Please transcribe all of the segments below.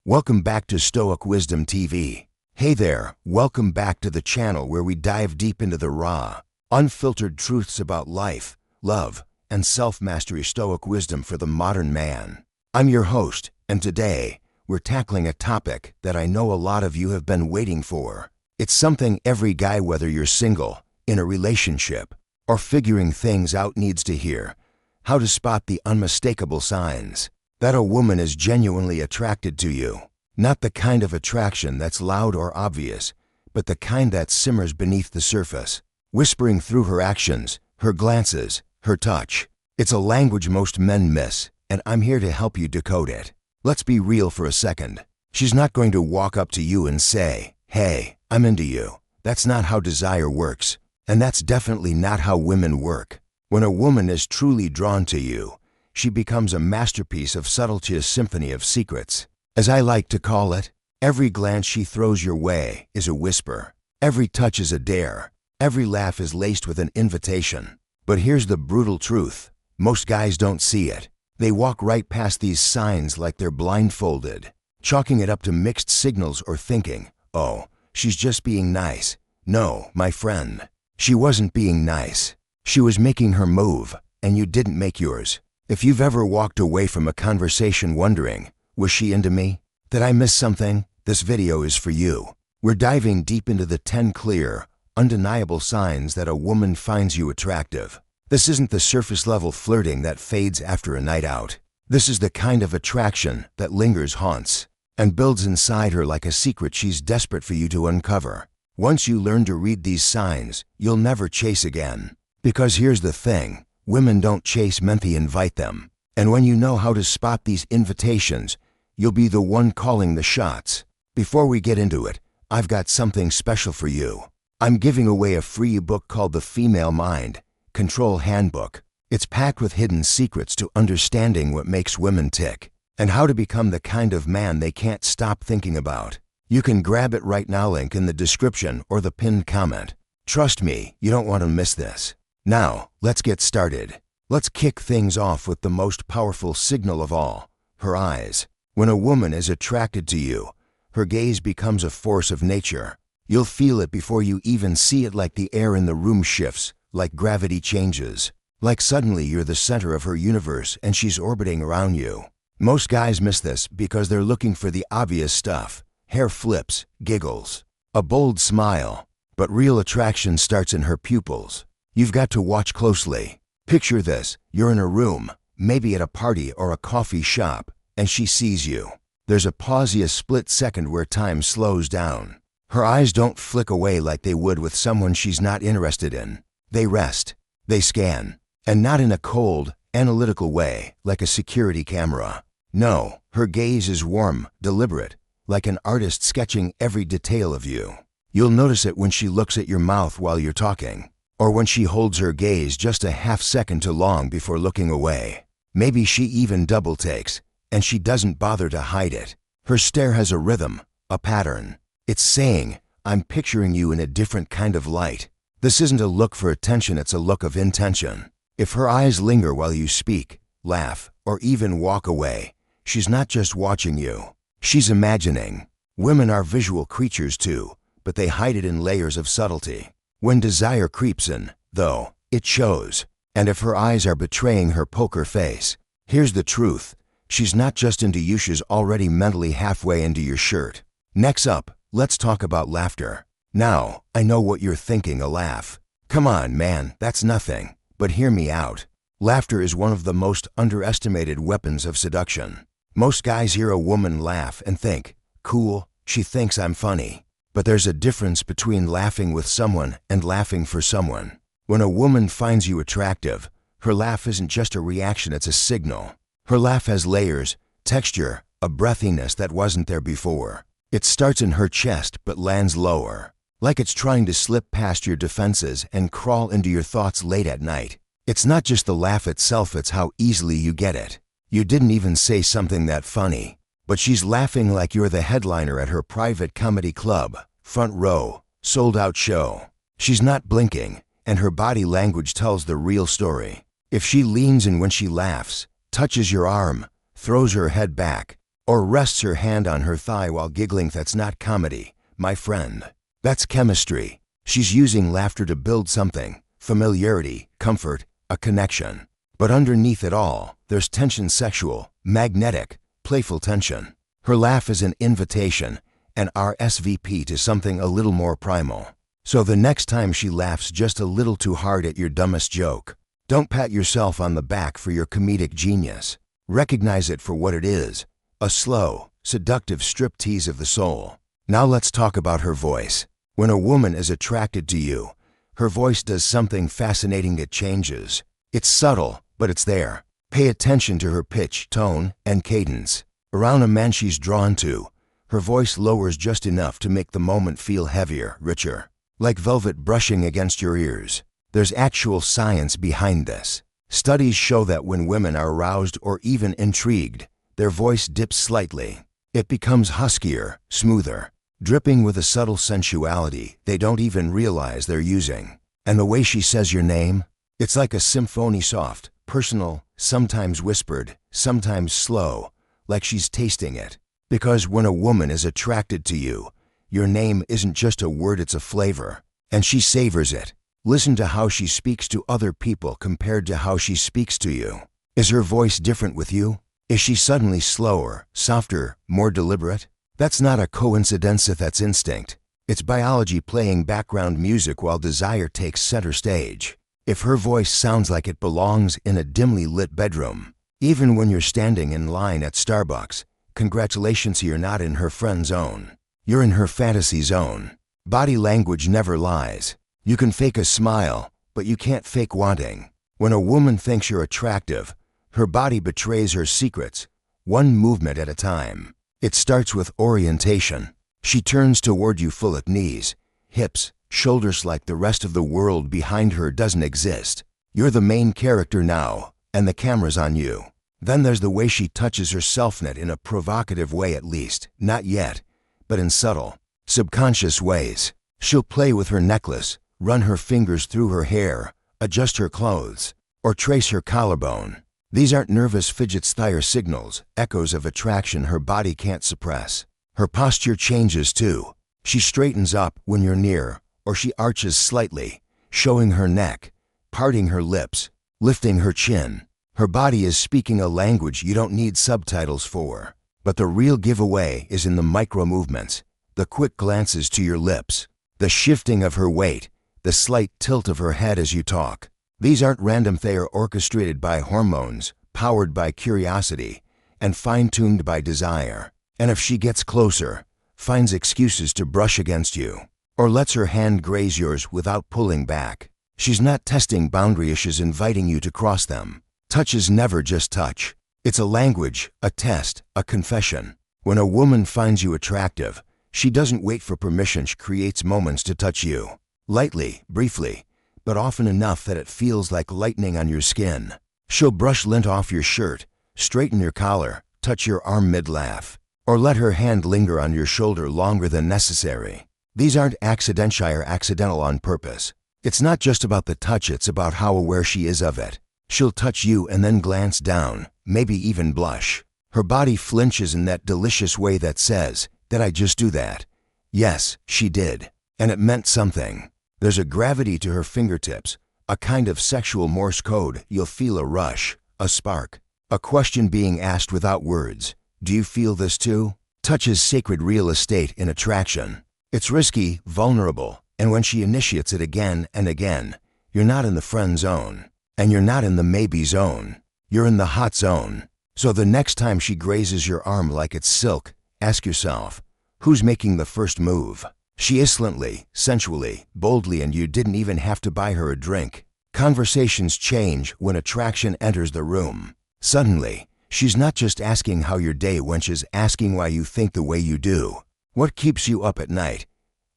Welcome back to Stoic Wisdom TV. Hey there, welcome back to the channel where we dive deep into the raw, unfiltered truths about life, love, and self-mastery. Stoic wisdom for the modern man. I'm your host, and today, we're tackling a topic that I know a lot of you have been waiting for. It's something every guy, whether you're single, in a relationship, or figuring things out, needs to hear. How to spot the unmistakable signs that a woman is genuinely attracted to you. Not the kind of attraction that's loud or obvious, but the kind that simmers beneath the surface, whispering through her actions, her glances, her touch. It's a language most men miss, and I'm here to help you decode it. Let's be real for a second. She's not going to walk up to you and say, "Hey, I'm into you." That's not how desire works, and that's definitely not how women work. When a woman is truly drawn to you, she becomes a masterpiece of subtlety, a symphony of secrets. As I like to call it, every glance she throws your way is a whisper. Every touch is a dare. Every laugh is laced with an invitation. But here's the brutal truth. Most guys don't see it. They walk right past these signs like they're blindfolded, chalking it up to mixed signals or thinking, "Oh, she's just being nice." No, my friend, she wasn't being nice. She was making her move, and you didn't make yours. If you've ever walked away from a conversation wondering, "Was she into me? Did I miss something?" This video is for you. We're diving deep into the 10 clear, undeniable signs that a woman finds you attractive. This isn't the surface-level flirting that fades after a night out. This is the kind of attraction that lingers, haunts, and builds inside her like a secret she's desperate for you to uncover. Once you learn to read these signs, you'll never chase again. Because here's the thing. Women don't chase men, they invite them. And when you know how to spot these invitations, you'll be the one calling the shots. Before we get into it, I've got something special for you. I'm giving away a free book called The Female Mind Control Handbook. It's packed with hidden secrets to understanding what makes women tick and how to become the kind of man they can't stop thinking about. You can grab it right now, link in the description or the pinned comment. Trust me, you don't want to miss this. Now, let's get started. Let's kick things off with the most powerful signal of all, her eyes. When a woman is attracted to you, her gaze becomes a force of nature. You'll feel it before you even see it, like the air in the room shifts, like gravity changes, like suddenly you're the center of her universe and she's orbiting around you. Most guys miss this because they're looking for the obvious stuff: hair flips, giggles, a bold smile. But real attraction starts in her pupils. You've got to watch closely. Picture this. You're in a room, maybe at a party or a coffee shop, and she sees you. There's a pause, a split second where time slows down. Her eyes don't flick away like they would with someone she's not interested in. They rest. They scan. And not in a cold, analytical way, like a security camera. No, her gaze is warm, deliberate, like an artist sketching every detail of you. You'll notice it when she looks at your mouth while you're talking, or when she holds her gaze just a half second too long before looking away. Maybe she even double takes, and she doesn't bother to hide it. Her stare has a rhythm, a pattern. It's saying, "I'm picturing you in a different kind of light." This isn't a look for attention, it's a look of intention. If her eyes linger while you speak, laugh, or even walk away, she's not just watching you, she's imagining. Women are visual creatures too, but they hide it in layers of subtlety. When desire creeps in, though, it shows. And if her eyes are betraying her poker face, here's the truth. She's not just into you, she's already mentally halfway into your shirt. Next up, let's talk about laughter. Now, I know what you're thinking, a laugh. Come on, man, that's nothing. But hear me out. Laughter is one of the most underestimated weapons of seduction. Most guys hear a woman laugh and think, "Cool, she thinks I'm funny." But there's a difference between laughing with someone and laughing for someone. When a woman finds you attractive, her laugh isn't just a reaction, it's a signal. Her laugh has layers, texture, a breathiness that wasn't there before. It starts in her chest but lands lower, like it's trying to slip past your defenses and crawl into your thoughts late at night. It's not just the laugh itself, it's how easily you get it. You didn't even say something that funny, but she's laughing like you're the headliner at her private comedy club, front row, sold-out show. She's not blinking, and her body language tells the real story. If she leans in when she laughs, touches your arm, throws her head back, or rests her hand on her thigh while giggling. That's not comedy, my friend. That's chemistry. She's using laughter to build something, familiarity, comfort, a connection. But underneath it all, there's tension, sexual, magnetic, playful tension. Her laugh is an invitation, an RSVP to something a little more primal. So the next time she laughs just a little too hard at your dumbest joke, don't pat yourself on the back for your comedic genius. Recognize it for what it is, a slow, seductive striptease of the soul. Now let's talk about her voice. When a woman is attracted to you, her voice does something fascinating. It changes. It's subtle, but it's there. Pay attention to her pitch, tone, and cadence. Around a man she's drawn to, her voice lowers just enough to make the moment feel heavier, richer, like velvet brushing against your ears. There's actual science behind this. Studies show that when women are aroused or even intrigued, their voice dips slightly. It becomes huskier, smoother, dripping with a subtle sensuality they don't even realize they're using. And the way she says your name, it's like a symphony, soft, personal, sometimes whispered, sometimes slow, like she's tasting it. Because when a woman is attracted to you, your name isn't just a word, it's a flavor. And she savors it. Listen to how she speaks to other people compared to how she speaks to you. Is her voice different with you? Is she suddenly slower, softer, more deliberate? That's not a coincidence, that's instinct. It's biology playing background music while desire takes center stage. If her voice sounds like it belongs in a dimly lit bedroom, even when you're standing in line at Starbucks, congratulations, you're not in her friend zone. You're in her fantasy zone. Body language never lies. You can fake a smile, but you can't fake wanting. When a woman thinks you're attractive, her body betrays her secrets, one movement at a time. It starts with orientation. She turns toward you full at knees, hips, shoulders, like the rest of the world behind her doesn't exist. You're the main character now, and the camera's on you. Then there's the way she touches her self-net in a provocative way, at least, not yet, but in subtle, subconscious ways. She'll play with her necklace, run her fingers through her hair, adjust her clothes, or trace her collarbone. These aren't nervous fidgets, they're signals, echoes of attraction her body can't suppress. Her posture changes too. She straightens up when you're near, or she arches slightly, showing her neck, parting her lips, lifting her chin. Her body is speaking a language you don't need subtitles for. But the real giveaway is in the micro movements, the quick glances to your lips, the shifting of her weight, the slight tilt of her head as you talk. These aren't random, they are orchestrated by hormones, powered by curiosity, and fine-tuned by desire. And if she gets closer, finds excuses to brush against you, or lets her hand graze yours without pulling back, she's not testing boundaries, she's inviting you to cross them. Touch is never just touch. It's a language, a test, a confession. When a woman finds you attractive, she doesn't wait for permission, she creates moments to touch you. Lightly, briefly, but often enough that it feels like lightning on your skin. She'll brush lint off your shirt, straighten your collar, touch your arm mid-laugh, or let her hand linger on your shoulder longer than necessary. These aren't accidental on purpose. It's not just about the touch, it's about how aware she is of it. She'll touch you and then glance down, maybe even blush. Her body flinches in that delicious way that says, "Did I just do that?" Yes, she did. And it meant something. There's a gravity to her fingertips, a kind of sexual Morse code. You'll feel a rush, a spark, a question being asked without words. Do you feel this too? Touch is sacred real estate in attraction. It's risky, vulnerable, and when she initiates it again and again, you're not in the friend zone, and you're not in the maybe zone. You're in the hot zone. So the next time she grazes your arm like it's silk, ask yourself, who's making the first move? She insolently, sensually, boldly, and you didn't even have to buy her a drink. Conversations change when attraction enters the room. Suddenly, she's not just asking how your day went, she's asking why you think the way you do. What keeps you up at night?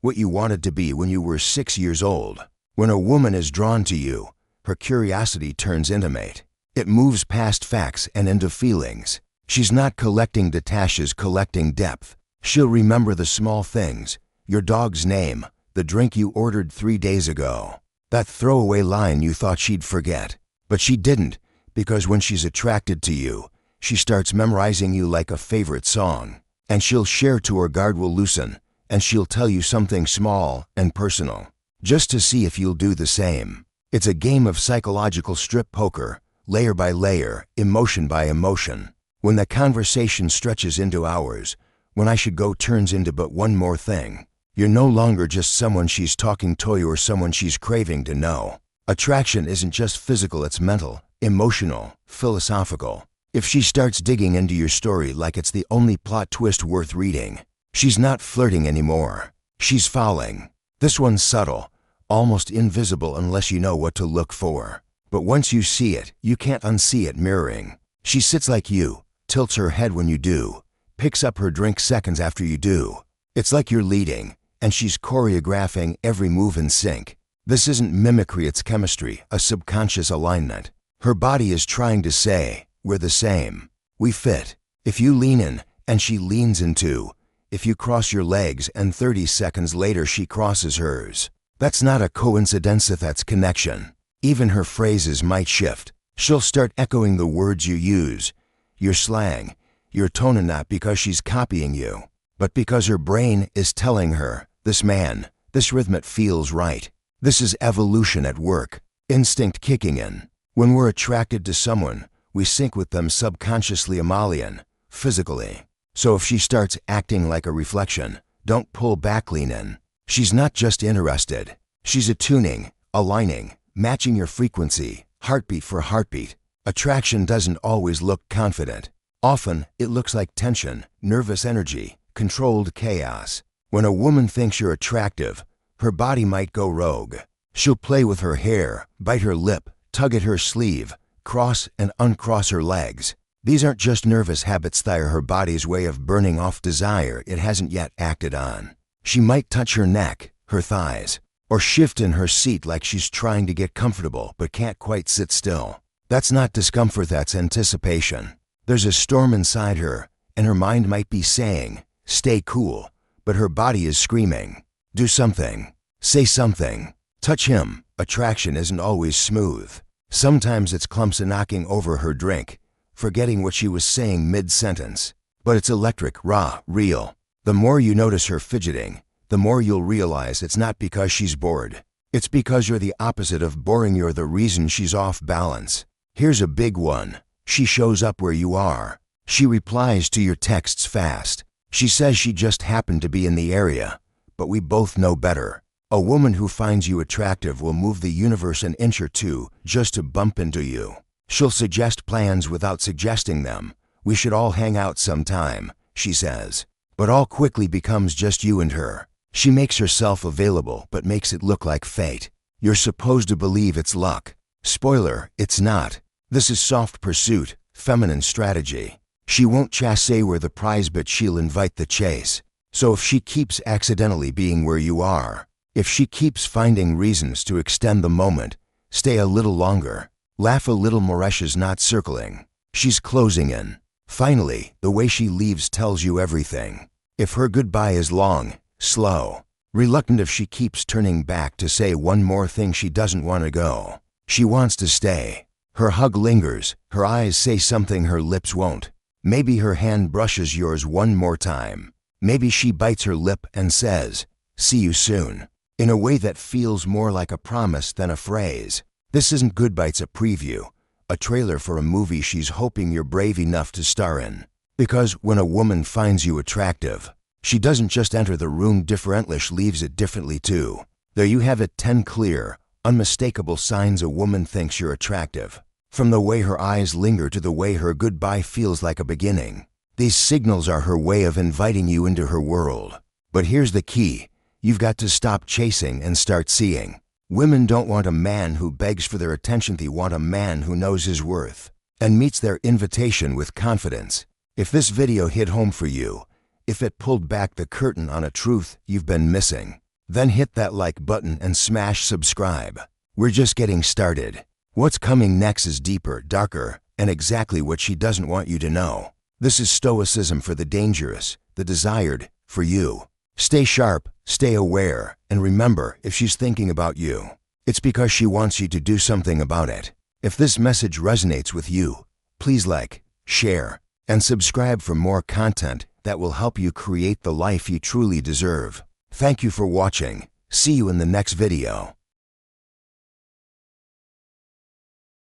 What you wanted to be when you were 6 years old. When a woman is drawn to you, her curiosity turns intimate. It moves past facts and into feelings. She's not collecting data, she's collecting depth. She'll remember the small things. Your dog's name, the drink you ordered 3 days ago, that throwaway line you thought she'd forget. But she didn't, because when she's attracted to you, she starts memorizing you like a favorite song. And she'll share till her guard will loosen, and she'll tell you something small and personal, just to see if you'll do the same. It's a game of psychological strip poker, layer by layer, emotion by emotion. When the conversation stretches into hours, when I should go turns into but one more thing, you're no longer just someone she's talking to or someone she's craving to know. Attraction isn't just physical, it's mental, emotional, philosophical. If she starts digging into your story like it's the only plot twist worth reading, she's not flirting anymore. She's falling. This one's subtle, almost invisible unless you know what to look for. But once you see it, you can't unsee it mirroring. She sits like you, tilts her head when you do, picks up her drink seconds after you do. It's like you're leading, and she's choreographing every move in sync. This isn't mimicry, it's chemistry, a subconscious alignment. Her body is trying to say, we're the same. We fit. If you lean in, and she leans in too. If you cross your legs and 30 seconds later she crosses hers. That's not a coincidence, that's connection. Even her phrases might shift. She'll start echoing the words you use, your slang, your tone, and not because she's copying you, but because her brain is telling her, this man, this rhythm, it feels right. This is evolution at work, instinct kicking in. When we're attracted to someone, we sync with them subconsciously, mammalian, physically. So if she starts acting like a reflection, don't pull back, lean in. She's not just interested. She's attuning, aligning, matching your frequency, heartbeat for heartbeat. Attraction doesn't always look confident. Often, it looks like tension, nervous energy, controlled chaos. When a woman thinks you're attractive, her body might go rogue. She'll play with her hair, bite her lip, tug at her sleeve, cross and uncross her legs. These aren't just nervous habits, they're her body's way of burning off desire it hasn't yet acted on. She might touch her neck, her thighs, or shift in her seat like she's trying to get comfortable but can't quite sit still. That's not discomfort, that's anticipation. There's a storm inside her, and her mind might be saying, stay cool, but her body is screaming, do something, say something, touch him. Attraction isn't always smooth. Sometimes it's clumsy, knocking over her drink, forgetting what she was saying mid-sentence. But it's electric, raw, real. The more you notice her fidgeting, the more you'll realize it's not because she's bored. It's because you're the opposite of boring, you're the reason she's off balance. Here's a big one. She shows up where you are. She replies to your texts fast. She says she just happened to be in the area, but we both know better. A woman who finds you attractive will move the universe an inch or two just to bump into you. She'll suggest plans without suggesting them. We should all hang out sometime, she says. But all quickly becomes just you and her. She makes herself available but makes it look like fate. You're supposed to believe it's luck. Spoiler, it's not. This is soft pursuit, feminine strategy. She won't chase where the prize, but she'll invite the chase. So if she keeps accidentally being where you are, if she keeps finding reasons to extend the moment, stay a little longer, laugh a little more, she's not circling. She's closing in. Finally, the way she leaves tells you everything. If her goodbye is long, slow, reluctant, if she keeps turning back to say one more thing, she doesn't want to go. She wants to stay. Her hug lingers, her eyes say something her lips won't. Maybe her hand brushes yours one more time. Maybe she bites her lip and says, see you soon, in a way that feels more like a promise than a phrase. This isn't goodbye, it's a preview, a trailer for a movie she's hoping you're brave enough to star in. Because when a woman finds you attractive, she doesn't just enter the room differently, she leaves it differently too. There you have it, 10 clear, unmistakable signs a woman thinks you're attractive. From the way her eyes linger to the way her goodbye feels like a beginning. These signals are her way of inviting you into her world. But here's the key. You've got to stop chasing and start seeing. Women don't want a man who begs for their attention, they want a man who knows his worth and meets their invitation with confidence. If this video hit home for you, if it pulled back the curtain on a truth you've been missing, then hit that like button and smash subscribe. We're just getting started. What's coming next is deeper, darker, and exactly what she doesn't want you to know. This is Stoicism for the dangerous, the desired, for you. Stay sharp, stay aware, and remember, if she's thinking about you, it's because she wants you to do something about it. If this message resonates with you, please like, share, and subscribe for more content that will help you create the life you truly deserve. Thank you for watching. See you in the next video.